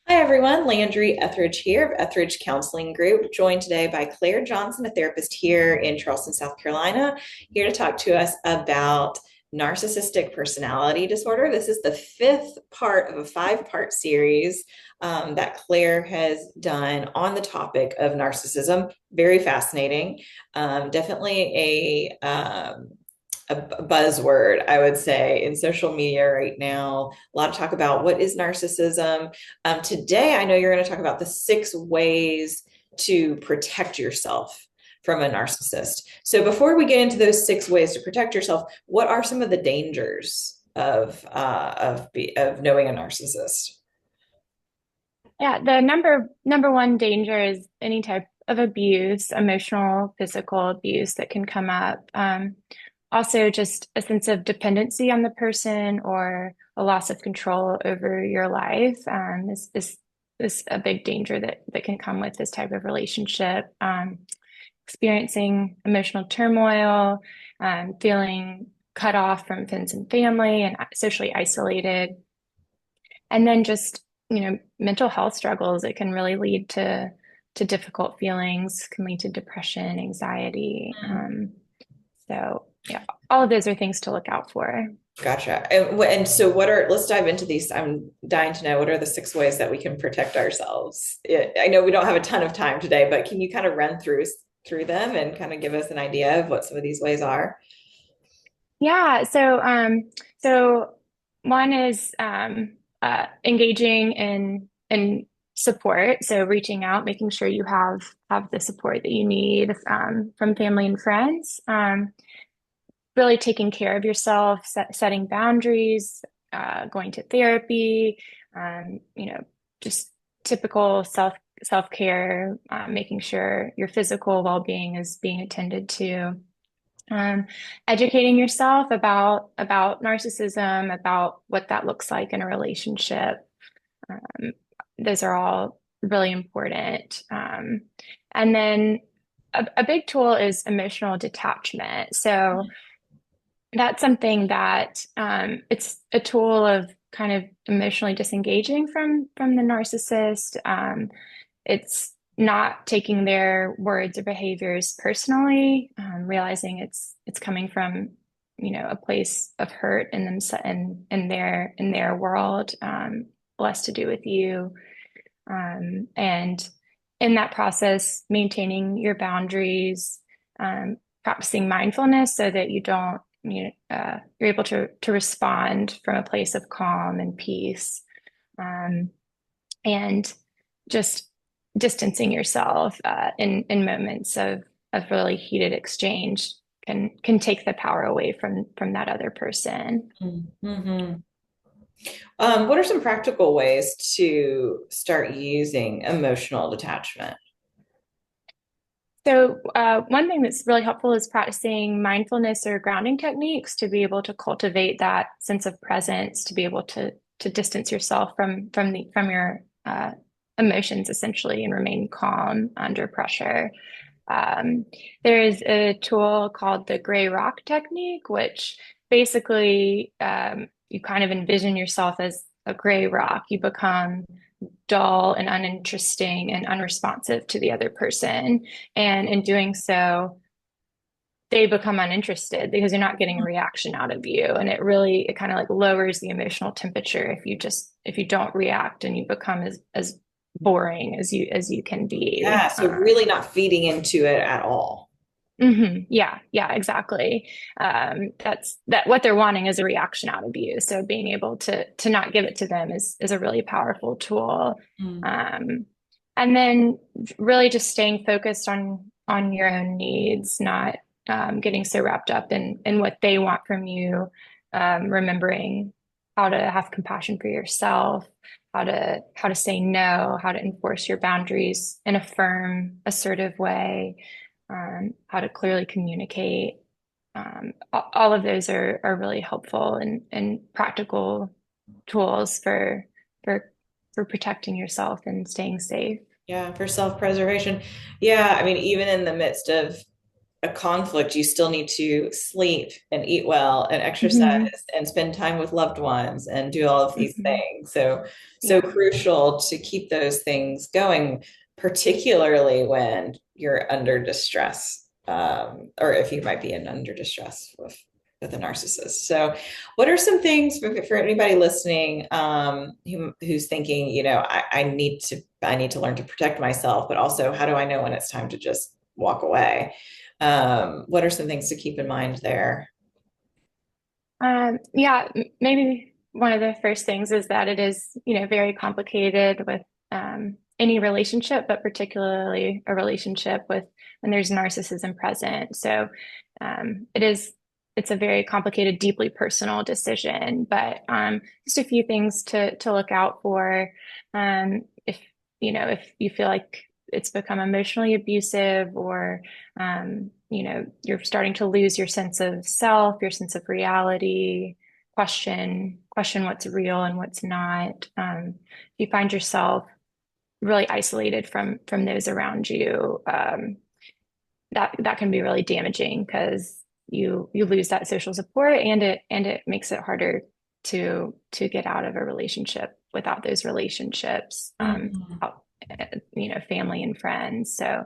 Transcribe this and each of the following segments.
Hi everyone, Landry Etheridge here of Etheridge Counseling Group, joined today by Claire Johnson, a therapist here in Charleston, South Carolina, here to talk to us about narcissistic personality disorder. This is the fifth part of a five-part series that Claire has done on the topic of narcissism. Very fascinating. Definitely a buzzword, I would say, in social media right now. A lot of talk about what is narcissism. Today, I know you're going to talk about the 6 ways to protect yourself from a narcissist. So, before we get into those 6 ways to protect yourself, what are some of the dangers of knowing a narcissist? Yeah, the number one danger is any type of abuse, emotional, physical abuse that can come up. Also, just a sense of dependency on the person or a loss of control over your life is a big danger that can come with this type of relationship. Experiencing emotional turmoil, feeling cut off from friends and family, and socially isolated, and then just mental health struggles. It can really lead to difficult feelings, can lead to depression, anxiety. So yeah, all of those are things to look out for. Gotcha. And so, let's dive into these. I'm dying to know what are the 6 ways that we can protect ourselves. I know we don't have a ton of time today, but can you kind of run through them and kind of give us an idea of what some of these ways are? Yeah, so one is engaging in support. So reaching out, making sure you have the support that you need from family and friends. Really taking care of yourself, setting boundaries, going to therapy, just typical self-care, making sure your physical well-being is being attended to. Um, Educating yourself about narcissism, about what that looks like in a relationship. Um, those are all really important. And then a big tool is emotional detachment. So that's something that it's a tool of kind of emotionally disengaging from the narcissist. It's not taking their words or behaviors personally, realizing it's coming from a place of hurt in them in their world, less to do with you, and in that process, maintaining your boundaries, practicing mindfulness so that you don't you're able to respond from a place of calm and peace, and just distancing yourself in moments of really heated exchange can take the power away from that other person. Mm-hmm. What are some practical ways to start using emotional detachment? So one thing that's really helpful is practicing mindfulness or grounding techniques to be able to cultivate that sense of presence, to be able to distance yourself from your emotions essentially and remain calm under pressure. Um, there is a tool called the gray rock technique, which basically you kind of envision yourself as a gray rock. You become dull and uninteresting and unresponsive to the other person. And in doing so, they become uninterested because you're not getting a reaction out of you. And it kind of like lowers the emotional temperature if you don't react and you become as boring as you can be. Yeah, so really not feeding into it at all. Yeah, yeah, exactly. That's that what they're wanting is a reaction out of you. So being able to not give it to them is a really powerful tool. Mm. Um, and then really just staying focused on your own needs, not getting so wrapped up in what they want from you. Remembering how to have compassion for yourself, how to say no, how to enforce your boundaries in a firm, assertive way, how to clearly communicate. All of those are really helpful and practical tools for for protecting yourself and staying safe. Yeah, for self-preservation. Yeah, I mean, even in the midst of a conflict, you still need to sleep and eat well and exercise Hmm. and spend time with loved ones and do all of these Hmm. things. So Yeah. crucial to keep those things going, particularly when you're under distress, or if you might be in under distress with a narcissist. So, what are some things for anybody listening, who's thinking, I need to learn to protect myself, but also how do I know when it's time to just walk away? What are some things to keep in mind there? Yeah, maybe one of the first things is that it is, very complicated with any relationship, but particularly a relationship with when there's narcissism present. So it's a very complicated, deeply personal decision. But just a few things to look out for. If if you feel like it's become emotionally abusive, or you're starting to lose your sense of self, your sense of reality, question what's real and what's not. If you find yourself really isolated from those around you, that can be really damaging because you lose that social support, and it makes it harder to get out of a relationship without those relationships, Mhm. family and friends. So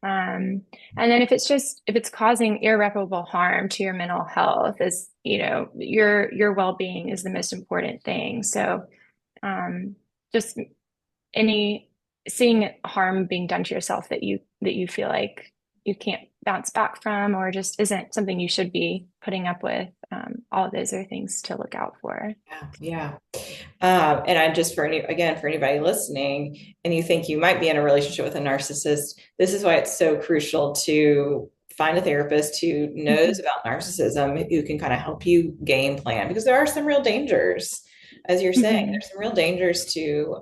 and then if it's causing irreparable harm to your mental health, is, your well-being is the most important thing. So um, just any seeing harm being done to yourself that you feel like you can't bounce back from, or just isn't something you should be putting up with. All of those are things to look out for. Yeah, yeah. And I just for anybody listening, and you think you might be in a relationship with a narcissist, this is why it's so crucial to find a therapist who knows Mhm. about narcissism, who can kind of help you game plan, because there are some real dangers, as you're saying, Mhm. there's some real dangers to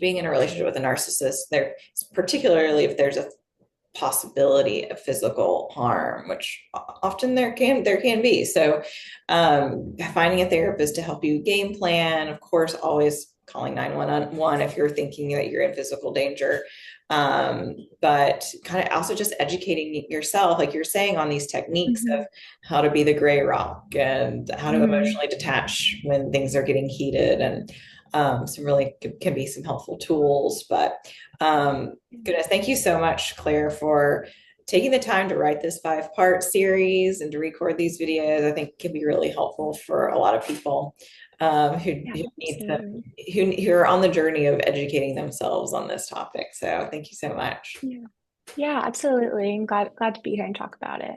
being in a relationship with a narcissist. There, particularly if there's a possibility of physical harm, which often there can be. So, finding a therapist to help you game plan, of course, always calling 911 if you're thinking that you're in physical danger. But kind of also just educating yourself, like you're saying, on these techniques of Mhm. how to be the gray rock and how to Mhm. emotionally detach when things are getting heated, and some really can be some helpful tools. But goodness, thank you so much, Claire, for taking the time to write this 5-part series and to record these videos. I think can be really helpful for a lot of people, Yeah, who need to, absolutely. who are on the journey of educating themselves on this topic. So thank you so much. Yeah. Yeah, absolutely. I'm glad to be here and talk about it.